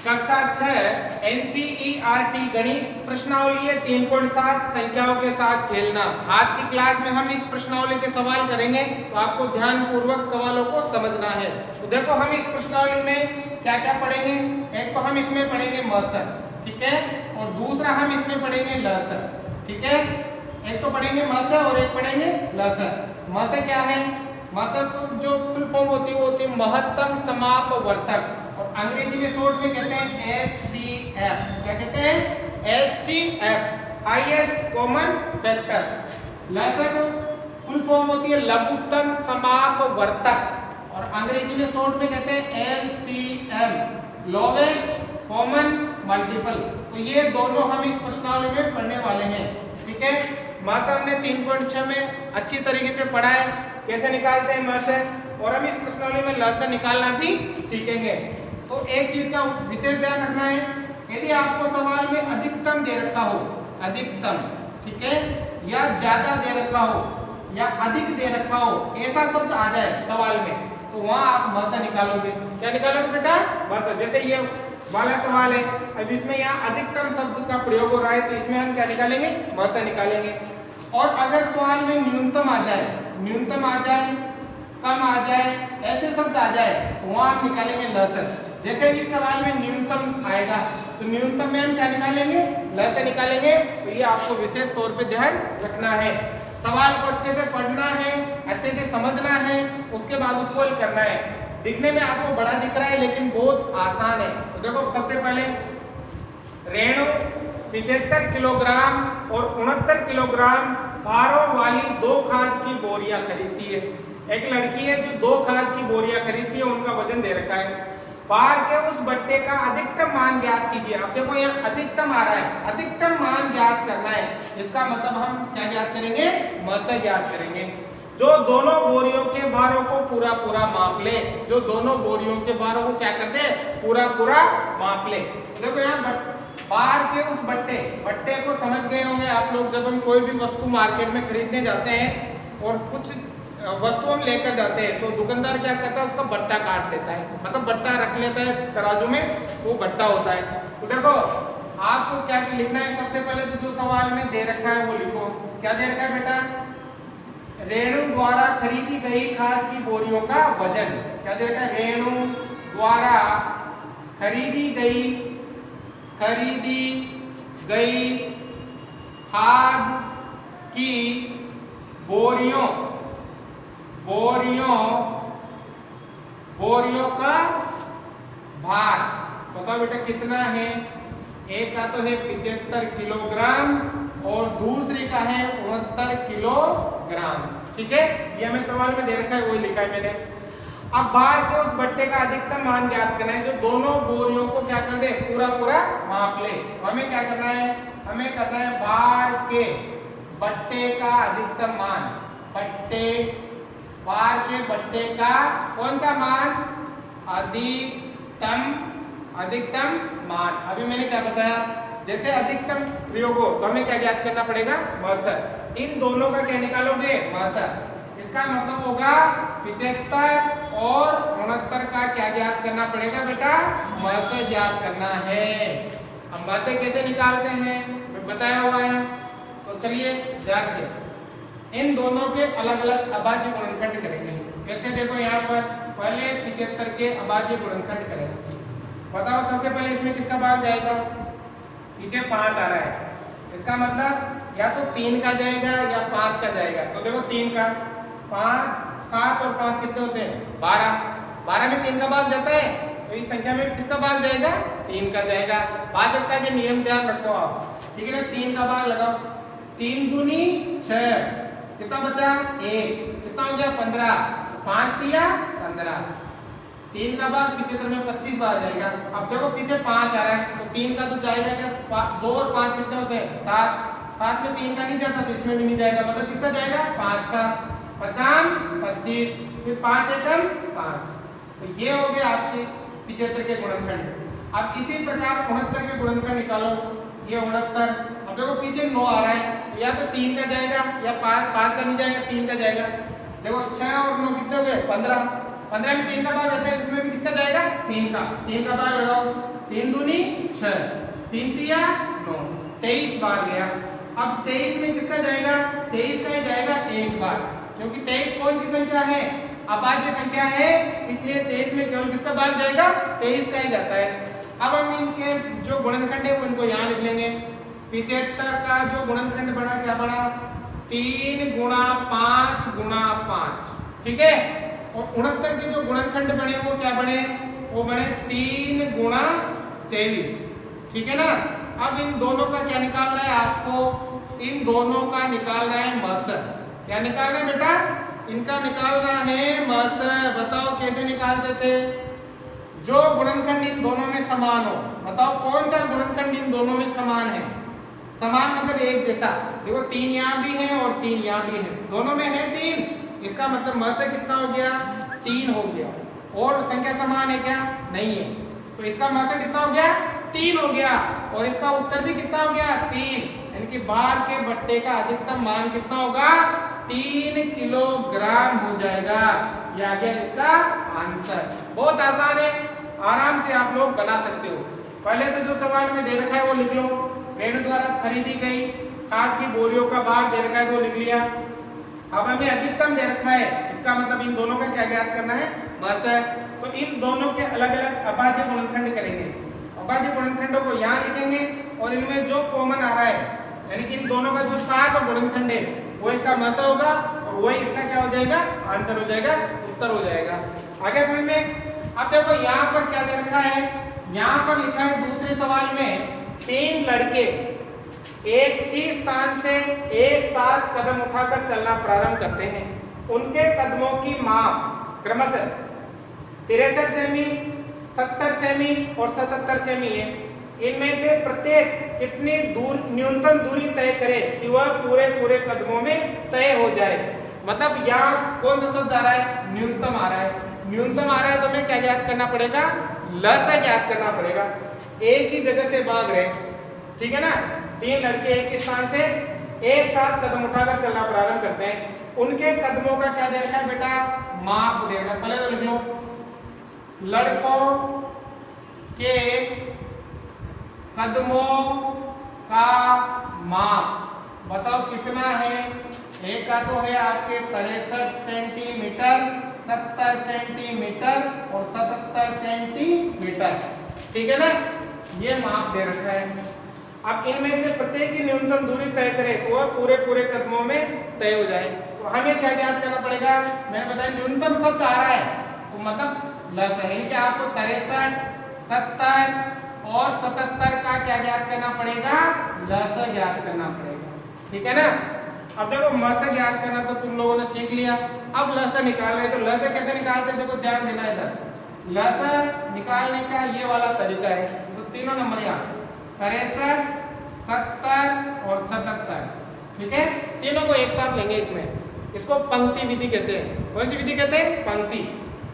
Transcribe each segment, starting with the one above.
कक्षा 6 NCERT गणित प्रश्नावली है 3.7 संख्याओं के साथ खेलना। आज की क्लास में हम इस प्रश्नावली के सवाल करेंगे, तो आपको ध्यान पूर्वक सवालों को समझना है। तो देखो हम इस प्रश्नावली में क्या क्या पढ़ेंगे। एक तो हम इसमें पढ़ेंगे मसर, ठीक है, और दूसरा हम इसमें पढ़ेंगे लसर, ठीक है। एक तो पढ़ेंगे मसर और एक पढ़ेंगे लसर। मसर क्या है? मसर को जो फुल फॉर्म होती है वो होती है महत्तम समापवर्तक, और अंग्रेजी में शॉर्ट में कहते हैं HCF। क्या कहते हैं? HCF, highest common factor. लसर फुल फॉर्म होती है लघुत्तम समापवर्तक, और अंग्रेजी में शॉर्ट में कहते हैं LCM, लोवेस्ट कॉमन मल्टीपल। तो ये दोनों हम इस प्रश्नावली में पढ़ने वाले हैं, ठीक है। मासा हमने 3.6 में अच्छी तरीके से पढ़ा है, कैसे निकालते हैं मासा, और हम इस प्रश्नावली में लसर निकालना भी सीखेंगे। तो एक चीज का विशेष ध्यान रखना है, यदि आपको सवाल में अधिकतम दे रखा हो, अधिकतम, ठीक है, या ज्यादा दे रखा हो या अधिक दे रखा हो, ऐसा शब्द आ जाए सवाल में, तो वहां आप मासा निकालोगे। क्या निकालोगे बेटा? मासा। जैसे ये वाला सवाल है, अब इसमें यहाँ अधिकतम शब्द का प्रयोग हो रहा है, तो इसमें हम क्या निकालेंगे? मासा निकालेंगे। और अगर सवाल में न्यूनतम आ जाए, न्यूनतम आ जाए, कम आ जाए, ऐसे शब्द आ जाए, तो वहां हम निकालेंगे लसर। जैसे इस सवाल में न्यूनतम आएगा, तो न्यूनतम में हम क्या निकालेंगे? लसर निकालेंगे। तो ये आपको विशेष तौर पे ध्यान रखना है। सवाल को अच्छे से पढ़ना है, अच्छे से समझना है, उसके बाद उसको हल करना है। दिखने में आपको बड़ा दिख रहा है लेकिन बहुत आसान है। तो देखो सबसे पहले रेणु 75 किलोग्राम और 69 किलोग्राम भारों वाली 2 खाद की बोरियां खरीदती है। एक लड़की है जो 2 खाद की बोरियां खरीदती है, उनका वजन दे रखा है। बाहर के उस बट्टे का अधिकतम मान ज्ञात कीजिए। अब देखो यहाँ अधिकतम आ रहा है, अधिकतम मान ज्ञात करना है। इसका मतलब हम क्या ज्ञात करेंगे? मसर ज्ञात करेंगे। जो दोनों बोरियों के भारों को पूरा पूरा माप ले, जो दोनों बोरियों के भारों को क्या कर दे? पूरा पूरा माप ले। देखो यहाँ बाहर के उस बट्टे को समझ गए होंगे आप लोग। जब हम कोई भी वस्तु मार्केट में खरीदने जाते हैं और कुछ वस्तु हम लेकर जाते हैं, तो दुकानदार क्या करता है? उसका बट्टा काट लेता है, मतलब बट्टा रख लेता है तराजू में, तो वो बट्टा होता है। तो देखो आपको क्या लिखना है? सबसे पहले तो जो सवाल में दे रखा है वो लिखो। क्या दे रखा है बेटा? रेणु द्वारा खरीदी गई खाद की बोरियों का वजन। क्या दे रखा है? रेणु द्वारा खरीदी गई खाद की बोरियों का भार बताओ बेटा कितना है? एक का तो है 75 किलोग्राम और दूसरे का है 69 किलोग्राम, ठीक है। ये हमें सवाल में दे रखा है, वही लिखा है मैंने। अब बाहर के उस बट्टे का अधिकतम मान ज्ञात करना है, जो दोनों बोरियों को क्या कर दे? पूरा पूरा माप ले। तो हमें क्या करना है? हमें करना है बाहर के बट्टे का अधिकतम मान, बाहर के बट्टे का कौन सा मान? अधिकतम मान। अभी मैंने क्या बताया? जैसे अधिकतम प्रयोग हो तो हमें क्या ज्ञात करना पड़ेगा? मसर। इन दोनों का क्या निकालोगे? मसर। इसका मतलब होगा 75 और 69 का क्या ज्ञात करना पड़ेगा बेटा? मसर ज्ञात करना है। अब मसर कैसे निकालते हैं बताया हुआ है, तो चलिए ध्यान से इन दोनों के अलग अलग अभाज्य गुणनखंड करेंगे। कैसे? देखो यहाँ पर पहले 75 के अभाज्य गुणनखंड करेंगे। बताओ सबसे पहले इसमें किसका भाग जाएगा? पीछे 5 आ रहा है, इसका मतलब या तो 3 का जाएगा या 5 का जाएगा। तो देखो 3 का, 5, 7 और 5 कितने होते हैं? 12 में 3 का भाग जाता है, तो इस संख्या में किसका भाग जाएगा? 3 का जाएगा। भाजकता के नियम ध्यान रखो आप, ठीक है ना। 3 का भाग लगाओ, 3 दूनी 6, कितना बचा? 1, कितना हो गया? 15, 5 दिया 15। 3 का भाग 75 में 25 बार जाएगा। अब देखो पीछे 5 आ रहा है, तो 3 का तो जाएगा क्या? 2 और 5 कितने होते हैं? 7 में 3 का नहीं जाता, तो इसमें भी नहीं जाएगा। मतलब किसका जाएगा? 5 का। 5 25, फिर 5 एकम 5। तो ये हो गया आपके 75 के गुणनखंड। अब इसी प्रकार 69 के गुणनखंड निकालो। ये 69, अब देखो पीछे 9 आ रहा है, तो या तो 3 का जाएगा या 5 का नहीं जाएगा, 3 का जाएगा। देखो 6 और 9 कितने हो गए? 15। 15 में 3 का भाग जाता है, इसमें भी किसका जाएगा? 3 का भाग लगाओ, 3 दूनी 6, 3 तिया 9, 23 बार गया। अब 23 में किसका जाएगा? 23 का ही जाएगा एक बार, क्योंकि 23 कौन सी संख्या है? अभाज्य संख्या है, इसलिए 23 में केवल किसका भाग जाएगा? 23 का ही जाता है। अब हम इनके जो गुणनखंड है वो इनको यहाँ लिख लेंगे। 75 का जो गुणनखंड बना क्या बना? 3 गुणा 5 गुणा 5, ठीक है। और 69 के जो गुणनखंड बने वो क्या बने? वो बने 3 गुणा 23, ठीक है ना। अब इन दोनों का क्या निकालना है आपको? इन दोनों का निकालना है मसर। क्या निकालना है बेटा? इनका निकालना है मसर। बताओ कैसे निकालते थे? जो गुणनखंड इन दोनों में समान हो। बताओ कौन सा गुणनखंड इन दोनों में समान है? समान मतलब एक जैसा। देखो 3 यहाँ भी है और 3 यहाँ भी है, दोनों में है 3, इसका मतलब मसर कितना हो गया? 3 हो गया। और संख्या समान है क्या? नहीं है, तो इसका मसर कितना हो गया? 3 हो गया। और इसका उत्तर भी कितना हो गया? 3। यानी कि बार के बट्टे का अधिकतम मान कितना होगा? 3 किलोग्राम हो जाएगा। ये आ गया इसका आंसर। बहुत आसान है, आराम से आप लोग बना सकते हो। पहले तो जो सवाल में दे रखा है वो लिख लो। रेणु द्वारा खरीदी गई खाद की बोरियों का भाग दे रखा है वो लिख लिया। अब हमें अधिकतम दे रखा है, इसका मतलब इन दोनों का क्या ज्ञात करना है? मसर। तो इन दोनों के अलग अलग अभाज्य गुणनखंड करेंगे। अभाज्य गुणनखंडों को यहाँ लिखेंगे और इनमें जो कॉमन आ रहा है, यानी कि इन दोनों का जो सात गुणनखंड है वो इसका मसर होगा और वही इसका क्या हो जाएगा? आंसर हो जाएगा, उत्तर हो जाएगा। आगे समझ में? अब देखो यहाँ पर क्या दे रखा है? यहाँ पर लिखा है दूसरे सवाल में 3 लड़के एक ही स्थान से एक साथ कदम उठाकर चलना प्रारंभ करते हैं। उनके कदमों की माप क्रमशः 63 सेमी, 70 सेमी और 77 सेमी है। इनमें से प्रत्येक कितनी दूर न्यूनतम दूरी तय करे कि वह पूरे कदमों में तय हो जाए। मतलब यहाँ कौन सा शब्द आ रहा है? न्यूनतम आ रहा है। न्यूनतम आ रहा है तो हमें क्या ज्ञात करना पड़ेगा? लसा ज्ञात करना पड़ेगा। एक ही जगह से भाग रहे, ठीक है ना। 3 लड़के एक ही स्थान से एक साथ कदम उठाकर चलना प्रारंभ करते हैं। उनके कदमों का क्या दे रखा है बेटा? माप दे रखा है। पहले तो लिख लो, लड़कों के कदमों का माप बताओ कितना है? एक का तो है आपके 63 सेंटीमीटर, 70 सेंटीमीटर और 77 सेंटीमीटर, ठीक है ना। ये माप दे रखा है। अब इनमें से प्रत्येक की न्यूनतम दूरी तय करे तो वह पूरे कदमों में तय हो जाए। तो हमें क्या ज्ञात करना पड़ेगा? मैंने बताया न्यूनतम शब्द आ रहा है तो मतलब लस है, यानी कि आपको 63, 70 और 77 का क्या ज्ञात करना पड़ेगा? लस ज्ञात करना पड़ेगा, ठीक है ना। अब देखो मस ज्ञात करना तो तुम लोगों ने सीख लिया। अब लस निकालना है तो लस कैसे निकालते हैं? देखो ध्यान देना इधर। लस निकालने का ये वाला तरीका है। तो तीनों नंबर यहाँ 63, 70 और 77, ठीक है। तीनों को एक साथ लेंगे इसमें। इसको पंक्ति विधि कहते हैं। कौन सी विधि कहते हैं? पंक्ति।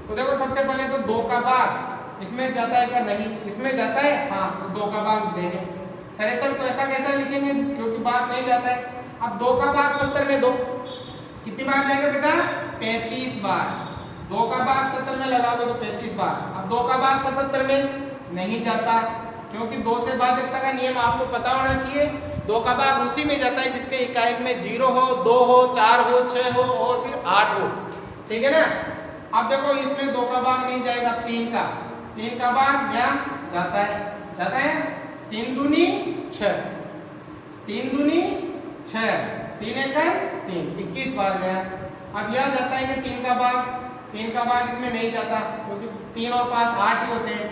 तो देखो सबसे पहले तो 2 का भाग इसमें जाता है क्या? नहीं। इसमें जाता है? हाँ, तो 2 का भाग देंगे। 63 को ऐसा कैसे लिखेंगे? क्योंकि भाग नहीं जाता है। अब 2 का भाग 70 में दो, कितनी बार जाएगा बेटा? 35 बार। 2 का भाग 70 में लगाओगे तो 35 बार। अब 2 का भाग 77 में नहीं जाता, क्योंकि 2 से भाजकता का नियम आपको पता होना चाहिए। 2 का भाग उसी में जाता है जिसके इकाई में 0 हो, 2 हो, 4 हो, 6 हो और फिर 8 हो, ठीक है ना। अब देखो इसमें 2 का भाग नहीं जाएगा, 3 का भाग यहाँ जाता है। 3 दूनी 6, 3 दूनी 6, 3 एक 3, 21 बार गया। अब यह जाता है कि 3 का भाग इसमें नहीं जाता, क्योंकि 3 और 5 8 ही होते हैं।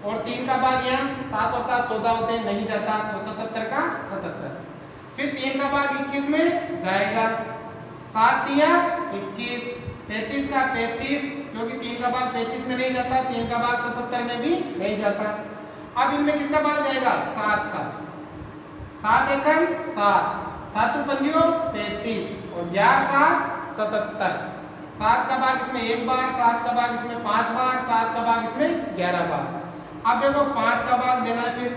और 3 का भाग यहाँ 7 और 7 14 होते हैं, नहीं जाता। तो 77 का 77। फिर 3 का भाग 21 में जाएगा, 7 या 21, 35 का 35, क्योंकि 3 का भाग 35 में नहीं जाता, 3 का भाग 77 में भी नहीं जाता। अब इनमें किसका भाग जाएगा? 7 का। 7 एकम 7, 7 पंजियो 35 और 11 7 77। 7 का भाग इसमें 1 बार, 7 का भाग इसमें 5 बार, 7 का भाग इसमें 11 बार। अब देखो 5 का भाग देना है, फिर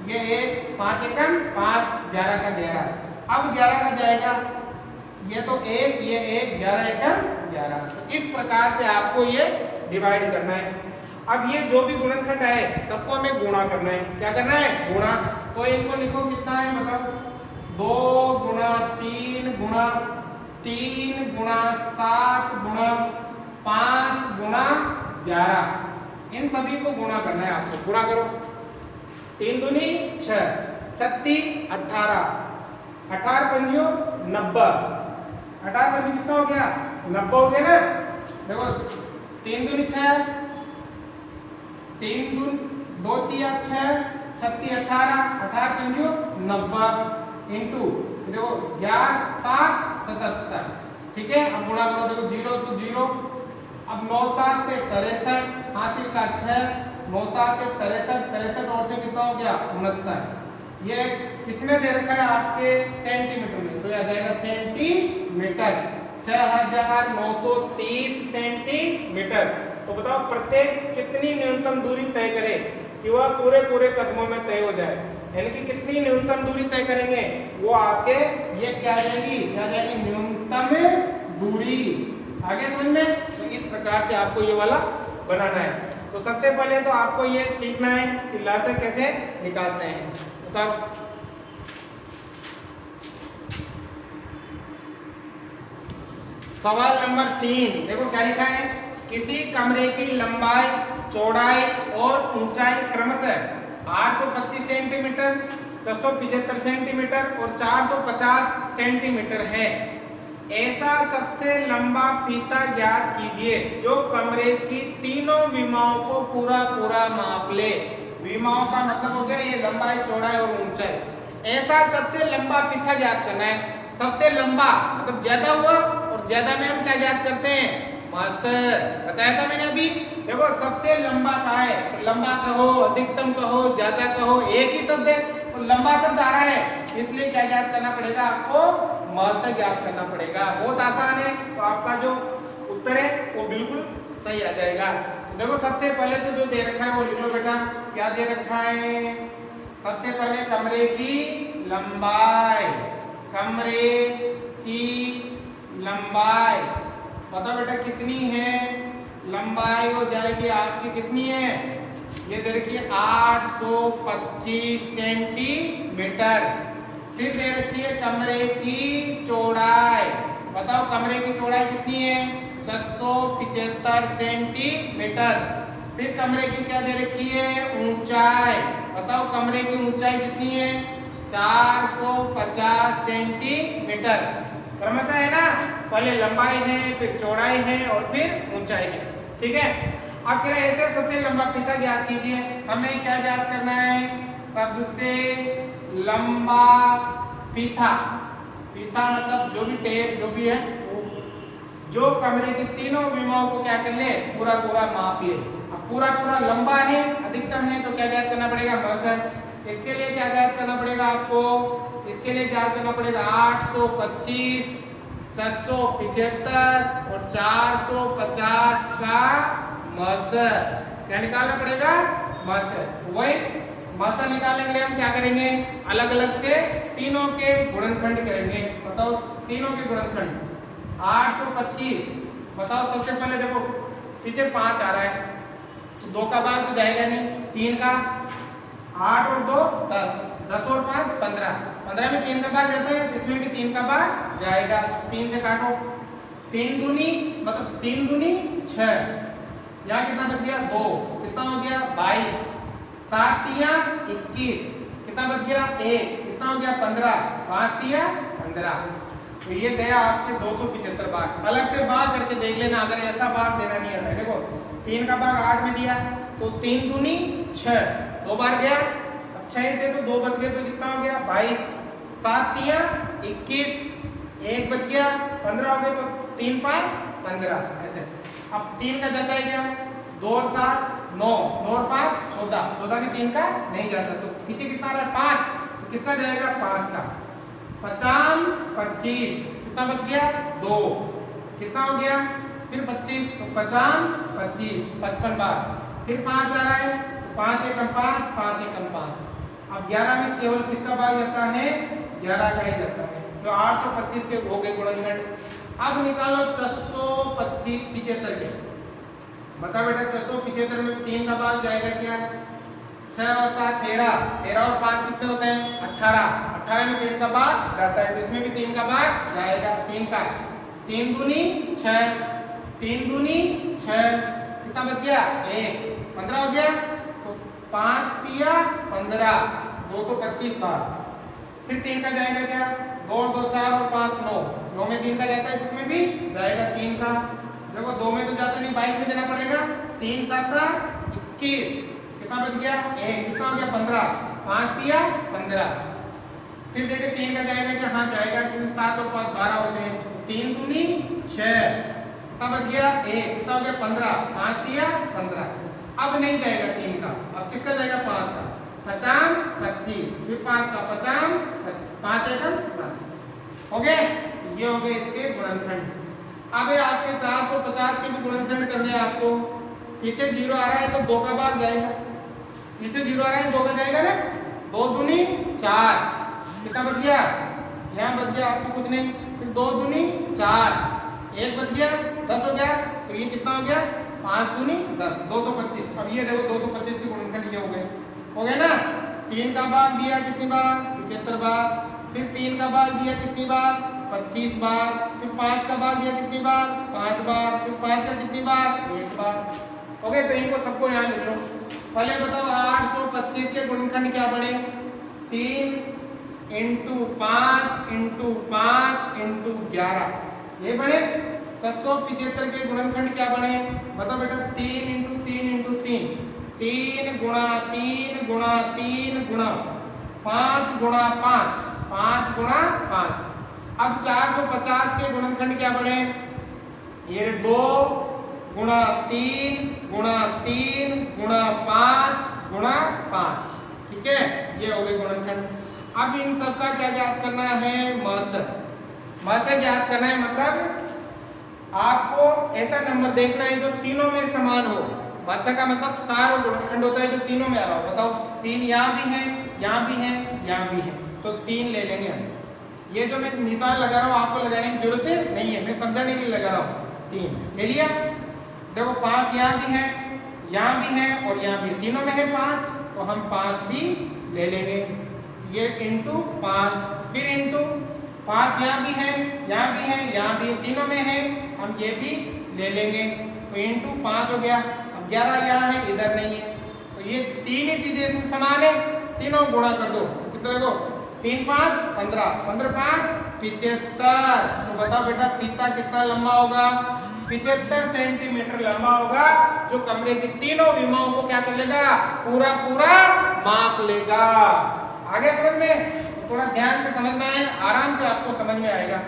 ये 1 5 एकम 5, 11 का 11। अब 11 का जाएगा, ये तो 1, ये 1, 11 एकम 11। तो इस प्रकार से आपको ये डिवाइड करना है। अब ये जो भी गुणनखंड है सबको हमें गुणा करना है। क्या करना है? गुणा। तो इनको लिखो कितना है मतलब 2 गुणा 3 गुणा 3 गुणा 7 गुणा 5 गुणा 11, इन सभी को गुणा करना है आपको। गुणा करो, 3 दूनी 6, 36 18, 18 पंजियों 90, 18 पंजी कितना हो गया? 90 हो गया ना। देखो 3 दूनी 6, 3 दून 2 तिया 6, 36 18, 18 पंजियों 90 इंटू देखो 11 7 77, ठीक है। अब गुणा करो, देखो 0 तो 0, अब 9 7 63, हासिल का 6, 9 7 63, 63 और से कितना हो गया? 69। ये किसमें दे रखा है? आपके सेंटीमीटर में, तो ये आ जाएगा सेंटीमीटर, 6930 सेंटीमीटर। तो बताओ प्रत्येक कितनी न्यूनतम दूरी तय करे कि वह पूरे पूरे कदमों में तय हो जाए, यानी कि कितनी न्यूनतम दूरी तय करेंगे वो आपके ये क्या आ जाएगी? क्या आ जाएगी? न्यूनतम दूरी। आगे समझ में? तो इस प्रकार से आपको ये वाला बनाना है। तो सबसे पहले तो आपको ये सीखना है कि लसागु कैसे निकालते हैं। बताओ सवाल नंबर 3, देखो क्या लिखा है? किसी कमरे की लंबाई, चौड़ाई और ऊंचाई क्रमशः 825 सेंटीमीटर, 675 सेंटीमीटर और 450 सेंटीमीटर है। ऐसा सबसे लंबा फीता ज्ञात कीजिए जो कमरे की तीनों विमाओं को पूरा पूरा माप ले। विमाओं का मतलब हो गया ये लंबाई, चौड़ाई और ऊंचाई। ऐसा सबसे लंबा फीता ज्ञात करना है। सबसे लंबा मतलब ज्यादा हुआ, और ज्यादा में हम क्या ज्ञात करते हैं? मास। बताया था मैंने अभी। देखो सबसे लंबा क्या है? तो लंबा कहो, अधिकतम कहो, ज्यादा कहो, एक ही शब्द है। तो लंबा शब्द आ रहा है, इसलिए क्या ज्ञात करना पड़ेगा आपको? मास ज्ञात करना पड़ेगा। बहुत आसान है, तो आपका जो उत्तर है वो बिल्कुल सही आ जाएगा। तो देखो सबसे पहले तो जो दे रखा है वो लिख लो बेटा। क्या दे रखा है? सबसे पहले कमरे की लंबाई, कमरे की लंबाई बताओ बेटा कितनी है? लंबाई हो जाएगी आपकी कितनी है? ये दे रखी है 825 सेंटीमीटर। फिर दे रखी है कमरे की चौड़ाई, बताओ कमरे की चौड़ाई कितनी है? 675 सेंटीमीटर। फिर कमरे की क्या दे रखी है? ऊंचाई, बताओ कमरे की ऊंचाई कितनी है? 450 सेंटीमीटर। क्रमशः है ना, पहले लंबाई है, फिर चौड़ाई है और फिर ऊंचाई है, ठीक है। अब कह रहे ऐसे सबसे लंबा फीता ज्ञात कीजिए। हमें क्या ज्ञात करना है? सबसे लंबा फीता। फीता मतलब जो भी टेप जो भी है वो जो कमरे की तीनों विमाओं को क्या कर ले? पूरा पूरा माप ले। अब पूरा पूरा लंबा है, अधिकतम है, तो क्या ज्ञात करना पड़ेगा? मास। इसके लिए क्या ज्ञात करना पड़ेगा आपको? इसके लिए ज्ञात करना पड़ेगा 825, 675 और 450 का मास। क्या निकालना पड़ेगा? मास। वही मास निकालने के लिए हम क्या करेंगे? अलग अलग से तीनों के गुणनखंड करेंगे। बताओ तीनों के गुणनखंड 825। बताओ सबसे पहले देखो पीछे 5 आ रहा है, तो 2 का भाग तो जाएगा नहीं, 3 का, 8 और 2 10, 10 और 5 15, 15 में 3 का भाग जाता है, तो इसमें भी 3 का भाग जाएगा। 3 से काटो, 3 दूनी मतलब 3 दूनी 6, यहाँ कितना बच गया? 2, कितना हो गया? 22, 7 तिया 21, कितना बच गया? 1, कितना हो गया? 15, 5 तिया 15। तो ये गया आपके 275 भाग। अलग से भाग करके देख लेना, अगर ऐसा भाग देना नहीं आता है। देखो 3 का भाग 8 में दिया, तो 3 दूनी 6, 2 बार गया, 6 थे तो 2 बच गए, तो कितना हो गया? 22, 7 तिया 21, 1 बच गया, 15 हो गए, तो 3 5 15 ऐसे। अब 3 का जाता है क्या? 2 और 7 9, 9 और 5 14, 14 में 3 का नहीं जाता, तो पीछे कितना आ रहा है? 5, तो किसका जाएगा? 5 का। 50 25, कितना बच गया? 2, कितना हो गया? फिर 25, तो 50 25 55 बार, फिर 5 आ रहा है, 5 एकम 5, 5 एकम 5। अब 11 में केवल किसका भाग जाता है? 11 का ही जाता है, तो 825 के हो गए गुणनखंड। अब निकालो 675 के, बता बेटा 675 में 3 का भाग जाएगा क्या? 6 और 7 13, 13 और 5 कितने होते हैं? 18, 18 में 3 का भाग जाता है, इसमें भी 3 का भाग जाएगा। 3 का 3 दूनी 6, 3 दूनी 6, कितना बच गया? 1, 15 हो गया। तो 5 तिया 15, 225 बार। फिर 3 का जाएगा क्या? 2 और 2 4 और 5 9, 9 में 3 का जाता है, उसमें भी जाएगा 3 का। देखो 2 में तो जाता नहीं, 22 में देना पड़ेगा। 3 7 21, कितना बच गया? 1, कितना हो गया? 15, 5 तिया 15। फिर देखिए 3 का जाएगा क्या? हाँ जाएगा, क्योंकि 7 और 5 12 होते हैं। 3 दूनी 6, कितना बच गया? 1, कितना हो गया? 15, 5 तिया 15। अब नहीं जाएगा 3 का, अब किसका जाएगा? 5 का। 50 25, फिर 5 का 50, 5 एकम 5। हो गए? ये हो गए इसके गुणनखंड। अब आपके 450 के भी गुणनखंड करने हैं आपको। पीछे 0 आ रहा है तो 2 का भाग जाएगा, पीछे 0 आ रहा है 2 का जाएगा ना। 2 दूनी 4, कितना बच गया? यहाँ बच गया आपको कुछ नहीं। फिर 2 दूनी 4, 1 बच गया, 10 हो गया। तो ये कितना हो गया? 5 दूनी 10, 225। अब ये देखो 225 के गुणनखंड ये हो गए ना। 3 का भाग दिया कितनी बार? 75 बार। फिर 3 का भाग दिया कितनी बार? 25 बार। फिर 5 का भाग दिया कितनी बार? 5 बार। फिर 5 का कितनी बार? 1 बार। हो गए? तो इनको सबको यहाँ लिख लो। पहले बताओ 825 के गुणनखंड क्या बने? 3 × 5 × 5 × 11, ये बने। 675 के गुणनखंड क्या बने? बताओ बेटा। 3 × 3 × 3, 3 गुणा 3 गुणा 3 गुणा 5 गुणा 5, 5 गुणा 5। अब 450 के गुणनखंड क्या बने? ये 2 गुणा 3 गुणा 3 गुणा 5 गुणा 5, ठीक है? ये हो गए गुणनखंड। अब इन सब का क्या ज्ञात करना है? मसक। मसक ज्ञात करना है, मतलब आपको ऐसा नंबर देखना है जो तीनों में समान हो। मसक का मतलब सारा गुणनखंड होता है जो तीनों में आ रहा हो। बताओ 3 यहाँ भी है, यहाँ भी है, यहाँ भी है, तो 3 ले लेंगे हम। ये जो मैं निशान लगा रहा हूँ आपको लगाने की जरूरत नहीं है, मैं समझाने के लिए लगा रहा हूँ। 3 ले लिया। देखो 5 यहाँ भी है, यहाँ भी है और यहाँ भी है, तीनों में है 5, तो हम 5 भी ले लेंगे। ये × 5, फिर × 5 यहाँ भी है, यहाँ भी है, यहाँ भी है, तीनों में है, हम ये भी ले लेंगे। तो × 5 हो गया। अब 11 यहाँ है, इधर नहीं है, तो ये तीन ही चीजें समान है, तीनों गुणा कर दो। कितना देखो 3 5 15, 15 5 75। तो बताओ बेटा फीता कितना लंबा होगा? 75 सेंटीमीटर लंबा होगा, जो कमरे की तीनों विमाओं को क्या कर लेगा? पूरा पूरा माप लेगा। आगे समझ में? थोड़ा ध्यान से समझना है, आराम से आपको समझ में आएगा।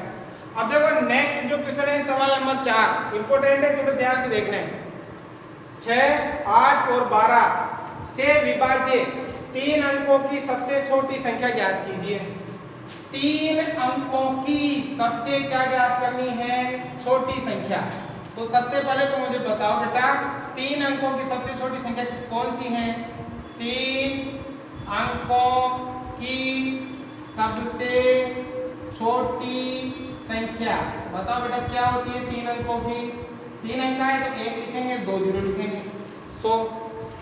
अब देखो नेक्स्ट जो क्वेश्चन है सवाल नंबर 4, इंपोर्टेंट है, थोड़ा ध्यान से देखना है। 6 8 और 12 से विभाज्य 3 अंकों की सबसे छोटी संख्या ज्ञात कीजिए। 3 अंकों की सबसे क्या ज्ञात करनी है? छोटी संख्या। तो सबसे पहले तो मुझे बताओ बेटा 3 अंकों की सबसे छोटी संख्या कौन सी है? 3 अंकों की सबसे छोटी संख्या बताओ बेटा क्या होती है? 3 अंकों की, 3 अंक है तो 1 लिखेंगे, 2 0 लिखेंगे, 100।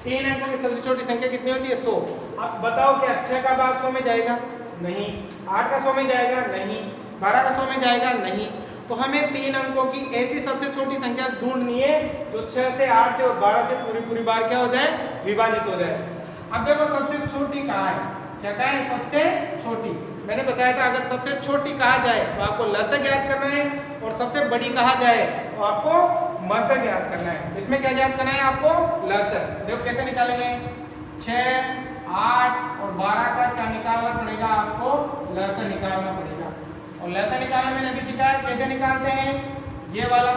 3 अंकों की सबसे छोटी संख्या कितनी होती है? 100। अब बताओ क्या 6 का भाग 100 में जाएगा? नहीं। 8 का 100 में जाएगा? नहीं। 12 का 100 में जाएगा? नहीं। तो हमें 3 अंकों की ऐसी सबसे छोटी संख्या ढूंढनी है जो 6 से 8 से और 12 से पूरी बार क्या हो जाए? विभाजित हो जाए। अब देखो सबसे छोटी कहाँ है? क्या कहा है? सबसे छोटी। मैंने बताया था अगर सबसे छोटी कहा जाए तो आपको लसक ज्ञात करना है, और सबसे बड़ी कहा जाए तो आपको मसक ज्ञात करना है। इसमें क्या ज्ञात करना है आपको? लसक। देखो कैसे निकालेंगे? 6 8 और 12 का क्या निकालना पड़ेगा आपको? लसक निकालना पड़ेगा। और लसक निकालना मैंने अभी सिखाया कैसे निकालते हैं। ये वाला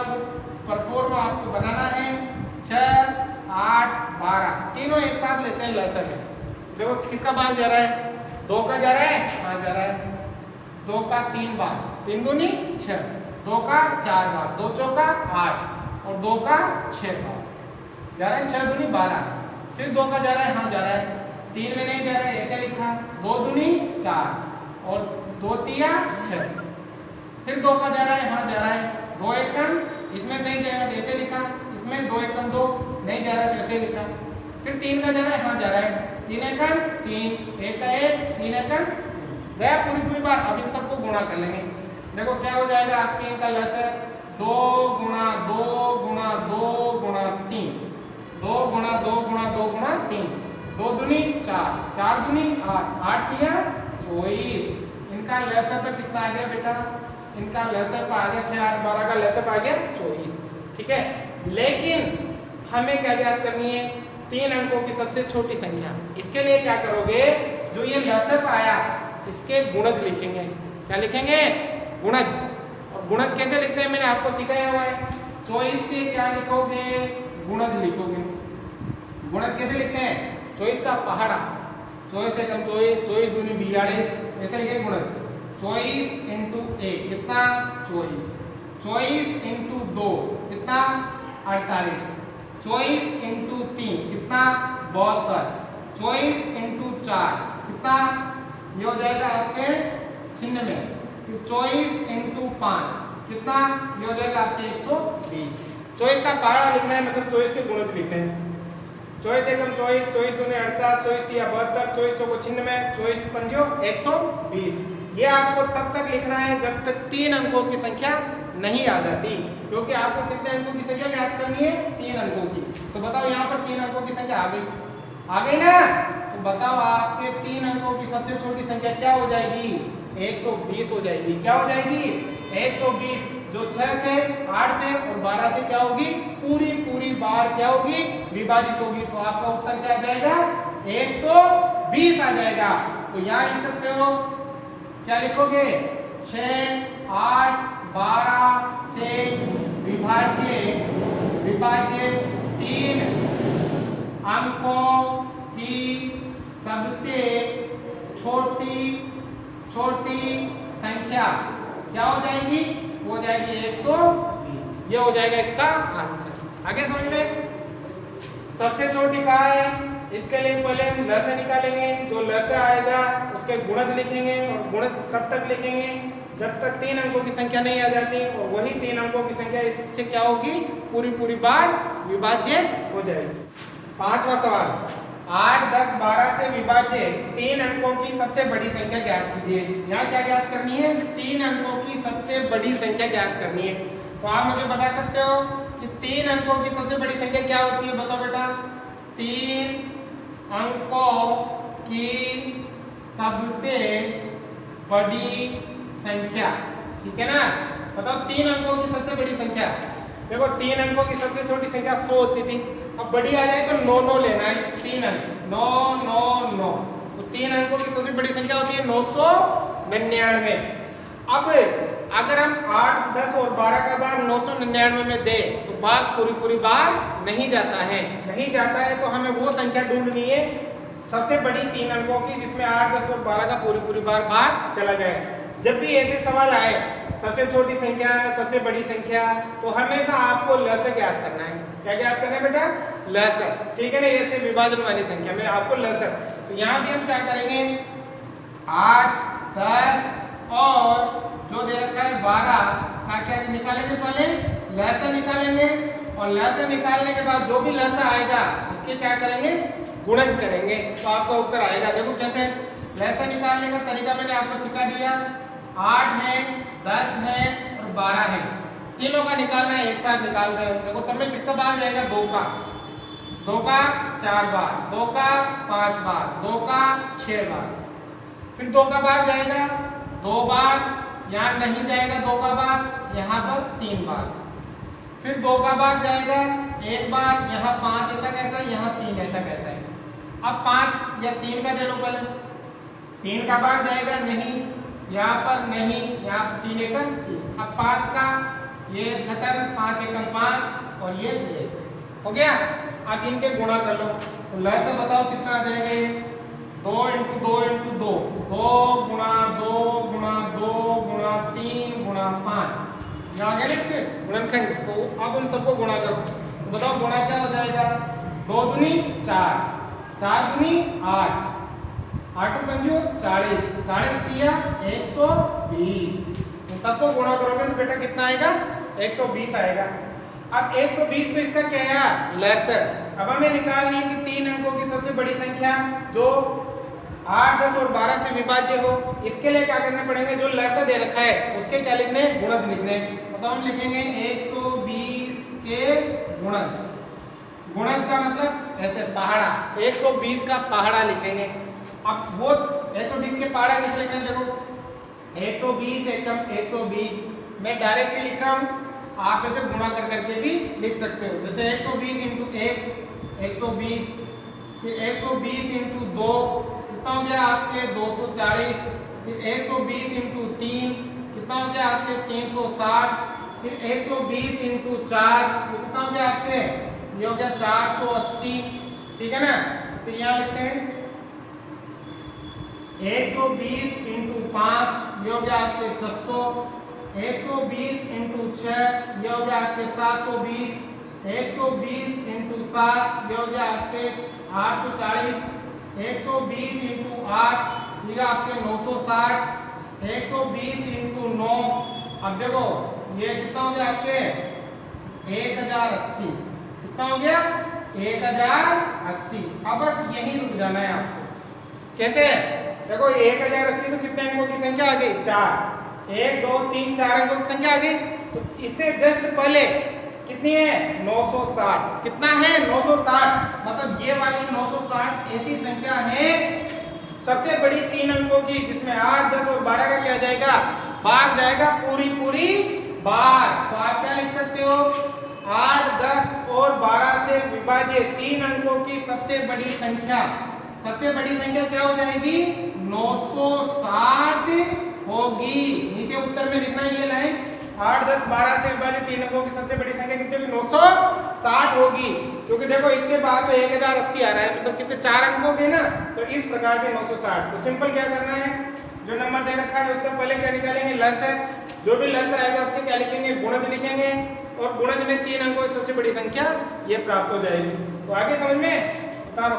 परफॉर्मा आपको बनाना है। 6 8 12 तीनों एक साथ लेते हैं लसक। देखो किसका भाग जा रहा है? 2 का जा रहा है? हाँ जा रहा है। 2 का 3 बार, 3 दूनी 6, 2 का 4 बार, 2 चौका 8 और 2 का 6 बार जा रहा है। 6 दूनी 12। फिर 2 का जा रहा है? हाँ जा रहा है। 3 में नहीं जा रहा है, ऐसे लिखा 2 दूनी 4 और 2 तिया 6। फिर 2 का जा रहा है? हाँ जा रहा है। 2 एकम इसमें नहीं जाएगा, ऐसे लिखा, इसमें इसमें 2 एकम 2 नहीं जा रहा है, जैसे लिखा। फिर 3 का जा रहा है, हाँ जा रहा है, 3 एकम 3, 1 का 1, 3 एकम गया पूरी बार। अब इन सबको गुणा कर लेंगे। देखो क्या हो जाएगा आपके इनका लसर 2 गुणा 2 गुणा 2 गुणा 3, 2 गुणा 2 गुणा 2 गुणा 3, 2 दूनी 4, 4 दूनी 8, 8 किया 24। इनका लसर पे कितना आ गया बेटा? इनका लसर पे आ गया 6 8 12 का लसर आ गया 24। ठीक है, लेकिन हमें क्या याद करनी है? 3 अंकों की सबसे छोटी संख्या। इसके लिए क्या करोगे? जो ये लसर पे आया इसके गुणज लिखेंगे। क्या लिखेंगे? गुणज। और गुणज कैसे लिखते हैं मैंने आपको सिखाया हुआ है। 24 के क्या लिखोगे? गुणज लिखोगे। गुणज कैसे लिखते हैं? 24 का पहाड़ा, 24 एकम 24, 24 दूनी 42, ऐसे लिखेंगे गुणज। 24 इंटू 1 कितना? 24, 24 इंटू 2 कितना? 48, 24 इंटू 3 कितना? 72, 24 इंटू 4 कितना? ये हो जाएगा आपके 96, 24 इंटू 5 कितना? ये हो जाएगा आपके 120। 24 का पहाड़ा लिखना है, मतलब 24 के गुणज लिखने हैं। 24 एकम 24, 24 दूनी 48, 24 तिया 72, 24 चौको 96, 24 पंजो 120। ये आपको तब तक लिखना है जब तक 3 अंकों की संख्या नहीं आ जाती, क्योंकि आपको कितने अंकों की संख्या याद करनी है? 3 अंकों की। तो बताओ यहाँ पर 3 अंकों की संख्या आ गई, आ गई ना? तो बताओ आपके 3 अंकों की सबसे छोटी संख्या क्या हो जाएगी? 120 हो जाएगी। क्या हो जाएगी? 120, जो 6 से 8 से और 12 से क्या होगी? पूरी बार क्या होगी? विभाजित होगी। तो आपका उत्तर क्या आ जाएगा? 120 आ जाएगा। तो यहाँ लिख सकते हो, क्या लिखोगे? 6 8 12 से विभाज्य 3 अंकों की सबसे छोटी संख्या क्या हो जाएगी? हो जाएगी 120। ये हो जाएगा इसका आंसर। आगे समझ में? सबसे छोटी कहाँ है? इसके लिए पहले हम लस निकालेंगे। जो लस आएगा उसके गुणज लिखेंगे, और गुणज तब तक लिखेंगे जब तक 3 अंकों की संख्या नहीं आ जाती, और वही 3 अंकों की संख्या इससे क्या होगी? पूरी बार विभाज्य हो जाएगी। 5वां सवाल, 8 10 12 से विभाज्य 3 अंकों की सबसे बड़ी संख्या ज्ञात कीजिए। यहाँ क्या ज्ञात करनी है? 3 अंकों की सबसे बड़ी संख्या ज्ञात करनी है। तो आप मुझे बता सकते हो कि 3 अंकों की सबसे बड़ी संख्या क्या होती है? बताओ बेटा। 3 अंकों की सबसे बड़ी संख्या, ठीक है ना? बताओ 3 अंकों की सबसे बड़ी संख्या। देखो 3 अंकों की सबसे छोटी संख्या 100 होती थी। अब बड़ी आ जाए तो 9 लेना है। 3 अंक 9 तो 3 अंकों की सबसे बड़ी संख्या होती है 999। अब अगर हम 8 10 और 12 का भाग 999 में दे तो भाग पूरी बार नहीं जाता है। तो हमें वो संख्या ढूंढनी है सबसे बड़ी 3 अंकों की, जिसमें 8 10 और 12 का पूरी बार भाग चला जाए। जब भी ऐसे सवाल आए, सबसे छोटी संख्या सबसे बड़ी संख्या, तो हमेशा आपको लसक ज्ञात करना है। क्या ज्ञात करना है बेटा? लसक। ठीक है ना? ऐसे विभाजन वाली संख्या में आपको लसक। तो यहाँ भी हम क्या करेंगे? 8 10 और जो दे रखा है 12 का क्या निकालेंगे? पहले लसा निकालेंगे, और लसा निकालने के बाद जो भी लसा आएगा उसके क्या करेंगे? गुणज करेंगे। तो आपका उत्तर आएगा। देखो कैसे लसा निकालने का तरीका मैंने आपको सिखा दिया। 8 है, 10 है और 12 है, तीनों का निकालना है, एक साथ निकाल दे। देखो सब में किसका भाग जाएगा? 2 का 4 बार, 2 का 5 बार, 2 का 6 बार, फिर 2 का भाग जाएगा 2 बार, यहाँ नहीं जाएगा 2 का भाग, यहाँ पर 3 बार, फिर 2 का भाग जाएगा 1 बार, यहाँ 5 ऐसा कैसा है, यहाँ 3 ऐसा कैसा है। अब 5 या 3 का दे लो पहले, 3 का भाग जाएगा नहीं, यहाँ पर नहीं, यहाँ 3 एकम 3। अब 5 का ये खत्म, 5 एकम 5 और ये 1 हो गया। अब इनके गुणा कर लो, तो लसा बताओ कितना आ जाएगा? ये 2 × 2 × 2, 2 गुणा 2 गुणा 2 गुणा 3 गुणा 5, यहाँ आ गया ना इसके गुणनखंड। तो अब उन सबको गुणा करो, तो बताओ गुणा क्या हो जाएगा? 2 दूनी 4, 4 दूनी 8, 8 पंजो 40, 40 दिया 120। इन सबको गुणा करोगे तो बेटा कितना आएगा? 120 आएगा। अब 120 तो इसका क्या है, लेसर। अब हमें निकालनी है कि 3 अंकों की सबसे बड़ी संख्या जो 8, 10 और 12 से विभाज्य हो। इसके लिए क्या करने पड़ेंगे, जो लेसर दे रखा है उसके क्या लिखने, गुणज लिखने। तो हम लिखेंगे 120 के गुणज। गुणज का मतलब ऐसे पहाड़ा, 120 का पहाड़ा लिखेंगे। अब वो 120 के पहाड़ा कैसे लिखना है, देखो 120 एकम 120 मैं डायरेक्टली लिख रहा हूँ, आप इसे गुणा कर करके भी लिख सकते हो। जैसे 120 इंटू 1 120, फिर 120 इंटू 2 कितना हो गया आपके 240, फिर 120 इंटू 3 कितना हो गया आपके 360, फिर 120 इंटू 4 कितना हो गया आपके, ये हो गया 480, ठीक है ना। तो यहाँ लिखते हैं 120 इंटू 5 ये हो गया आपके 600, 120 इंटू 6 ये हो गया आपके 720, 120 इंटू 7 ये हो गया आपके 840, 120 इंटू 8 ये आपके 960, 120 इंटू 9 अब देखो ये कितना हो गया आपके 1080, कितना हो गया 1080। अब बस यही रुक जाना है आपको। कैसे, देखो 1080 तो कितने अंकों की संख्या आ गई, 4, 1 2 3 4 अंकों की संख्या आ गई। तो इससे जस्ट पहले कितनी है 960, कितना है 960, मतलब ये वाली 960 ऐसी संख्या है सबसे बड़ी 3 अंकों की जिसमें 8, 10 और 12 का क्या जाएगा, भाग जाएगा पूरी पूरी बार। तो आप क्या लिख सकते हो, 8, 10 और 12 से विभाजित 3 अंकों की सबसे बड़ी संख्या, सबसे बड़ी संख्या क्या हो जाएगी 960 होगी। नीचे उत्तर में लिखना है ये लाइन, 8, 10, 12 से विभाजित 3 अंकों की सबसे बड़ी संख्या कितनी होगी 960 होगी। क्योंकि देखो इसके बाद तो 1080 आ रहा है, मतलब कितने 4 अंक हो गए ना, तो इस प्रकार से 960। तो सिंपल क्या करना है, जो नंबर दे रखा है उसका पहले क्या निकालेंगे, लस है, जो भी लस आएगा उसके क्या लिखेंगे, गुणज लिखेंगे, और गुणज में 3 अंकों की सबसे बड़ी संख्या ये प्राप्त हो जाएगी। तो आगे समझ में उतारो।